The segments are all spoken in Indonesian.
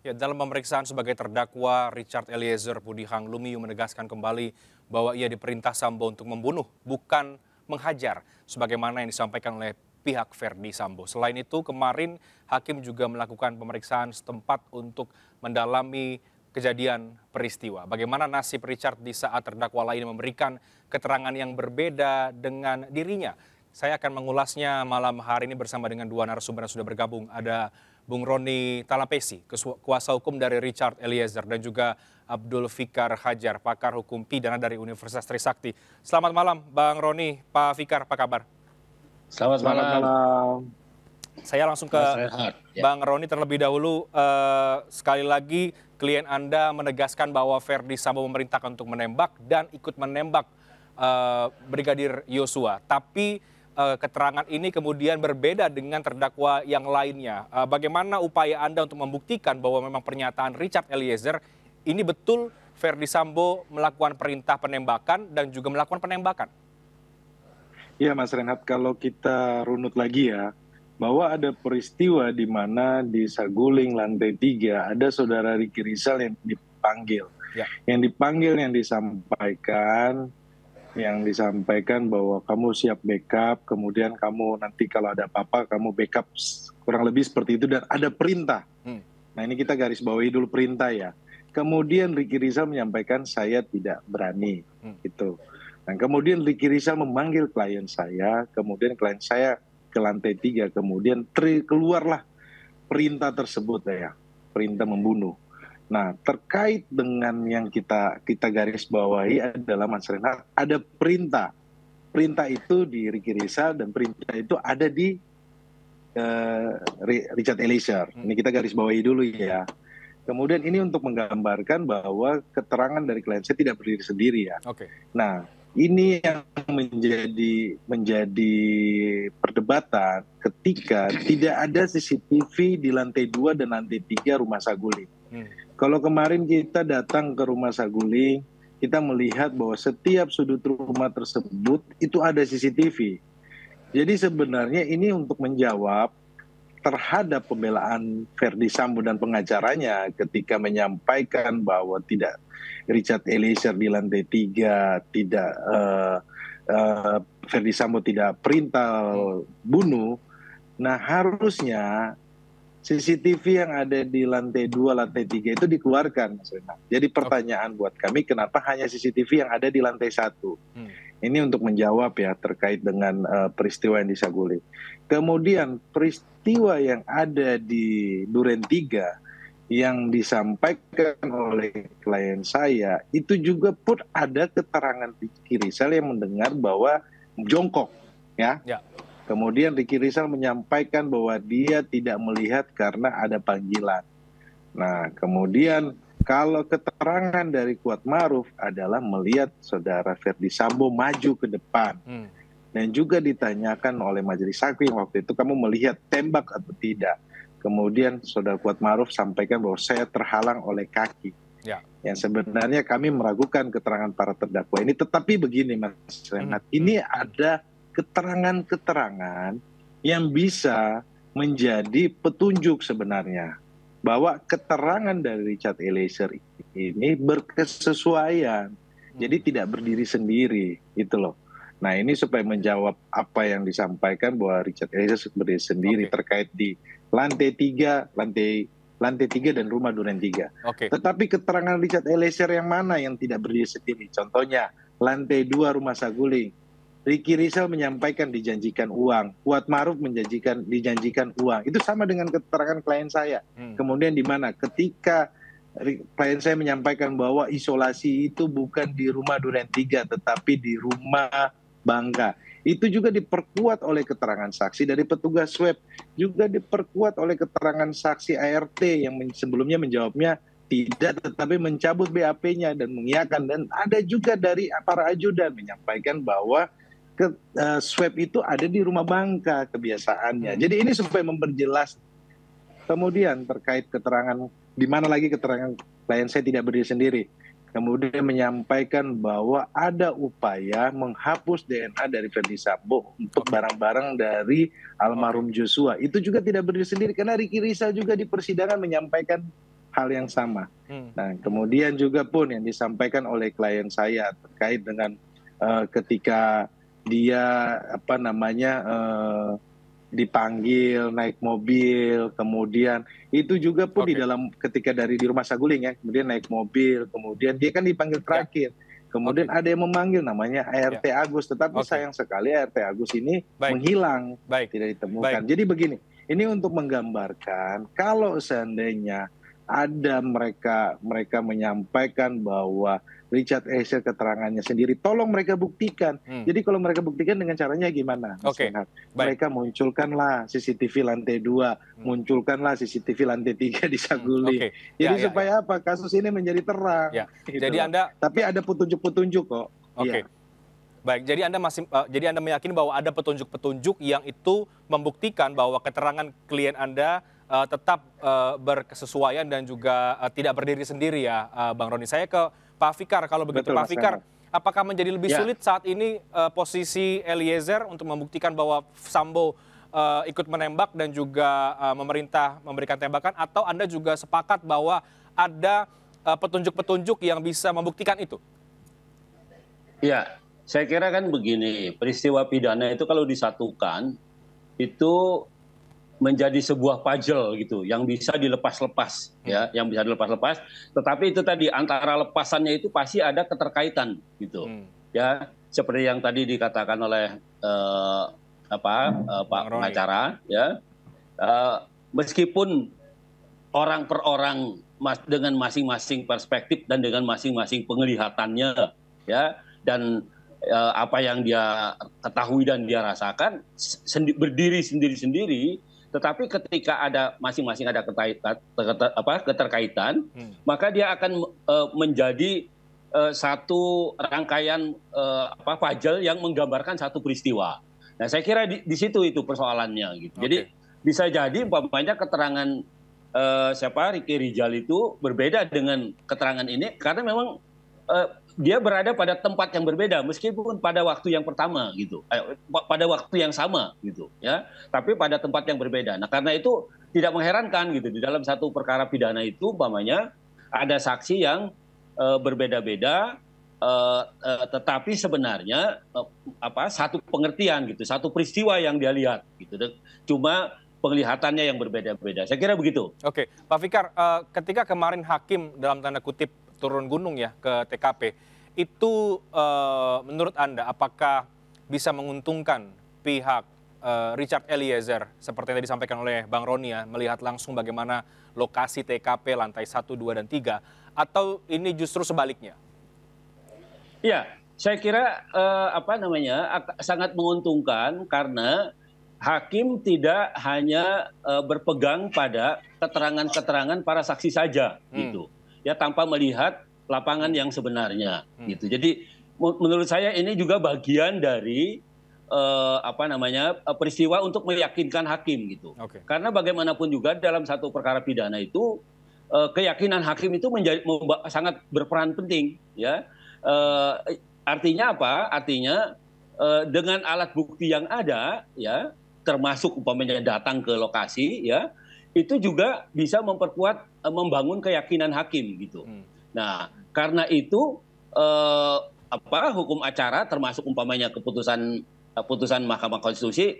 Ya, dalam pemeriksaan sebagai terdakwa, Richard Eliezer Pudihang Lumiu menegaskan kembali bahwa ia diperintah Sambo untuk membunuh, bukan menghajar, sebagaimana yang disampaikan oleh pihak Verdi Sambo. Selain itu, kemarin hakim juga melakukan pemeriksaan setempat untuk mendalami kejadian peristiwa. Bagaimana nasib Richard di saat terdakwa lain memberikan keterangan yang berbeda dengan dirinya? Saya akan mengulasnya malam hari ini bersama dengan dua narasumber yang sudah bergabung. Ada Bung Roni Talapesi, kuasa hukum dari Richard Eliezer, dan juga Abdul Fikar Hajar, pakar hukum pidana dari Universitas Trisakti. Selamat malam, Bang Roni, Pak Fikar, apa kabar? Selamat malam. Saya langsung ke Bang Roni terlebih dahulu. Sekali lagi, klien Anda menegaskan bahwa Verdi Sambo memerintahkan untuk menembak dan ikut menembak Brigadir Yosua. Tapi keterangan ini kemudian berbeda dengan terdakwa yang lainnya. Bagaimana upaya Anda untuk membuktikan bahwa memang pernyataan Richard Eliezer ini betul Verdi Sambo melakukan perintah penembakan dan juga melakukan penembakan? Ya Mas Renhat, kalau kita runut lagi ya, bahwa ada peristiwa di mana di Saguling lantai 3 ada saudara Ricky Rizal yang dipanggil. Ya. Yang dipanggil yang disampaikan bahwa kamu siap backup, kemudian kamu nanti kalau ada apa-apa kamu backup, kurang lebih seperti itu, dan ada perintah. Nah ini kita garis bawahi dulu perintah ya. Kemudian Ricky Rizal menyampaikan saya tidak berani, gitu. Nah kemudian Ricky Rizal memanggil klien saya, kemudian klien saya ke lantai 3, kemudian keluarlah perintah tersebut ya, perintah membunuh. Nah, terkait dengan yang kita garis bawahi adalah Mas Renhat, ada perintah. Perintah itu di Ricky Rizal dan perintah itu ada di Richard Eliezer. Ini kita garis bawahi dulu ya. Kemudian ini untuk menggambarkan bahwa keterangan dari klien saya tidak berdiri sendiri ya. Oke. Nah, ini yang menjadi perdebatan ketika tidak ada CCTV di lantai 2 dan lantai 3 rumah Saguling. Kalau kemarin kita datang ke rumah Saguling, kita melihat bahwa setiap sudut rumah tersebut itu ada CCTV. Jadi sebenarnya ini untuk menjawab terhadap pembelaan Verdi Sambo dan pengacaranya ketika menyampaikan bahwa tidak Richard Eliezer di lantai 3, tidak Verdi Sambo tidak perintah bunuh. Nah harusnya CCTV yang ada di lantai 2, lantai 3 itu dikeluarkan, Mas Renat. Jadi pertanyaan buat kami, kenapa hanya CCTV yang ada di lantai 1? Ini untuk menjawab ya terkait dengan peristiwa yang di Saguling. Kemudian peristiwa yang ada di Duren 3 yang disampaikan oleh klien saya, itu juga pun ada keterangan Ricky Rizal yang mendengar bahwa jongkok ya. Kemudian Ricky Rizal menyampaikan bahwa dia tidak melihat karena ada panggilan. Nah, kemudian kalau keterangan dari Kuatmaruf adalah melihat saudara Verdi Sambo maju ke depan. Dan juga ditanyakan oleh majelis hakim waktu itu, kamu melihat tembak atau tidak? Kemudian saudara Kuatmaruf sampaikan bahwa saya terhalang oleh kaki. Ya. Yang sebenarnya kami meragukan keterangan para terdakwa ini. Tetapi begini Mas Renat, ini ada keterangan-keterangan yang bisa menjadi petunjuk sebenarnya bahwa keterangan dari Richard Eliezer ini berkesesuaian, jadi tidak berdiri sendiri, gitu loh. Nah ini supaya menjawab apa yang disampaikan bahwa Richard Eliezer berdiri sendiri terkait di lantai 3, lantai 3 dan rumah Duren 3. Tetapi keterangan Richard Eliezer yang mana yang tidak berdiri sendiri? Contohnya lantai 2 rumah Saguling. Ricky Rizal menyampaikan dijanjikan uang, Kuatmaruf dijanjikan uang. Itu sama dengan keterangan klien saya. Kemudian di mana ketika klien saya menyampaikan bahwa isolasi itu bukan di rumah Duren 3 tetapi di rumah Bangka. Itu juga diperkuat oleh keterangan saksi dari petugas swab, juga diperkuat oleh keterangan saksi ART yang sebelumnya menjawabnya tidak, tetapi mencabut BAP-nya dan mengiyakan. Dan ada juga dari para ajudan menyampaikan bahwa swab itu ada di rumah Bangka kebiasaannya. Jadi ini supaya memperjelas. Kemudian terkait keterangan, di mana lagi keterangan klien saya tidak berdiri sendiri. Kemudian menyampaikan bahwa ada upaya menghapus DNA dari Verdi Sambo untuk barang-barang dari almarhum Joshua. Itu juga tidak berdiri sendiri karena Ricky Rizal juga di persidangan menyampaikan hal yang sama. Hmm. Nah, kemudian juga pun yang disampaikan oleh klien saya terkait dengan ketika dia dipanggil naik mobil, kemudian itu juga pun di Oke. dalam ketika dari di Rumah Saguling ya, kemudian naik mobil, kemudian dia kan dipanggil terakhir. Kemudian Oke. ada yang memanggil namanya Ya. ART Agus, tetapi Oke. sayang sekali ART Agus ini Baik. menghilang, Baik. tidak Baik. ditemukan. Jadi begini, ini untuk menggambarkan kalau seandainya ada mereka menyampaikan bahwa Richard Eliezer keterangannya sendiri, tolong mereka buktikan. Jadi kalau mereka buktikan dengan caranya gimana, Mas Oke. Renhat? Baik. Mereka munculkanlah CCTV lantai 2, munculkanlah CCTV lantai 3 di Saguling. Oke. Jadi Ya. supaya apa? Kasus ini menjadi terang. Ya. Gitu Jadi loh. Anda, Tapi ada petunjuk-petunjuk kok. oke. Iya. Baik, jadi Anda meyakini bahwa ada petunjuk-petunjuk yang itu membuktikan bahwa keterangan klien Anda tetap berkesesuaian dan juga tidak berdiri sendiri ya, Bang Roni. Saya ke Pak Fikar, kalau begitu. Betul, Pak Mas Fikar, Renhat. apakah menjadi lebih Ya. sulit saat ini posisi Eliezer untuk membuktikan bahwa Sambo ikut menembak dan juga memerintah memberikan tembakan, atau Anda juga sepakat bahwa ada petunjuk-petunjuk yang bisa membuktikan itu? Ya, saya kira kan begini, peristiwa pidana itu kalau disatukan itu menjadi sebuah puzzle gitu yang bisa dilepas-lepas ya, yang bisa dilepas-lepas. Tetapi itu tadi antara lepasannya itu pasti ada keterkaitan gitu. Ya, seperti yang tadi dikatakan oleh Pak pengacara ya. Meskipun orang per orang dengan masing-masing perspektif dan dengan masing-masing penglihatannya ya, dan apa yang dia ketahui dan dia rasakan berdiri sendiri-sendiri, tetapi ketika ada masing-masing ada keterkaitan, maka dia akan menjadi satu rangkaian puzzle yang menggambarkan satu peristiwa. Nah, saya kira di situ itu persoalannya gitu. Oke. Jadi bisa jadi umpamanya keterangan Ricky Rijal itu berbeda dengan keterangan ini karena memang dia berada pada tempat yang berbeda meskipun pada waktu yang pertama gitu, pada waktu yang sama gitu ya, tapi pada tempat yang berbeda. Nah, karena itu tidak mengherankan gitu di dalam satu perkara pidana itu umpamanya ada saksi yang berbeda-beda, tetapi sebenarnya satu pengertian gitu, satu peristiwa yang dia lihat gitu, cuma penglihatannya yang berbeda-beda. Saya kira begitu. Oke, Pak Fikar, ketika kemarin hakim dalam tanda kutip turun gunung ya ke TKP, itu menurut Anda apakah bisa menguntungkan pihak Richard Eliezer seperti yang tadi disampaikan oleh Bang Roni ya, melihat langsung bagaimana lokasi TKP lantai 1, 2, dan 3, atau ini justru sebaliknya? Ya, saya kira sangat menguntungkan karena hakim tidak hanya berpegang pada keterangan-keterangan para saksi saja gitu. Ya, tanpa melihat lapangan yang sebenarnya gitu. Jadi menurut saya ini juga bagian dari peristiwa untuk meyakinkan hakim gitu. Oke. Karena bagaimanapun juga dalam satu perkara pidana itu keyakinan hakim itu sangat berperan penting ya. Artinya apa? Artinya dengan alat bukti yang ada ya, termasuk umpamanya datang ke lokasi ya, itu juga bisa memperkuat membangun keyakinan hakim gitu. Nah, karena itu hukum acara termasuk umpamanya putusan Mahkamah Konstitusi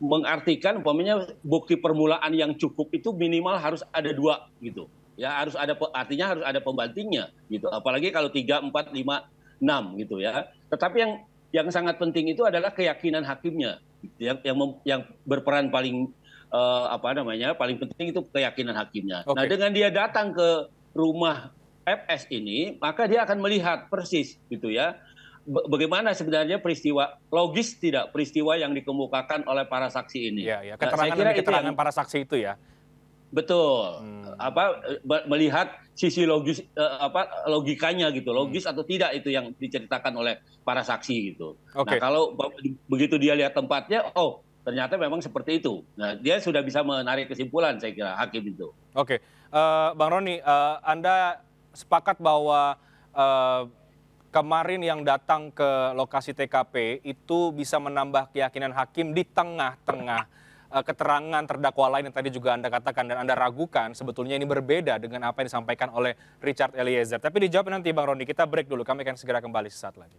mengartikan umpamanya bukti permulaan yang cukup itu minimal harus ada 2 gitu. Ya, artinya harus ada pembantingnya gitu. Apalagi kalau 3, 4, 5, 6 gitu ya. Tetapi yang sangat penting itu adalah keyakinan hakimnya. Yang berperan paling paling penting itu keyakinan hakimnya. Oke. Nah, dengan dia datang ke rumah FS ini, maka dia akan melihat persis gitu ya, bagaimana sebenarnya peristiwa yang dikemukakan oleh para saksi ini. Ya, Nah, saya kira keterangan para saksi itu ya. Betul. Melihat sisi logis logikanya gitu, logis atau tidak itu yang diceritakan oleh para saksi gitu. Oke. Nah, kalau begitu dia lihat tempatnya, oh ternyata memang seperti itu. Nah, dia sudah bisa menarik kesimpulan, saya kira hakim itu. Oke, Bang Roni, Anda sepakat bahwa kemarin yang datang ke lokasi TKP itu bisa menambah keyakinan hakim di tengah-tengah keterangan terdakwa lain yang tadi juga Anda katakan dan Anda ragukan sebetulnya ini berbeda dengan apa yang disampaikan oleh Richard Eliezer. Tapi dijawab nanti Bang Roni, kita break dulu. Kami akan segera kembali sesaat lagi.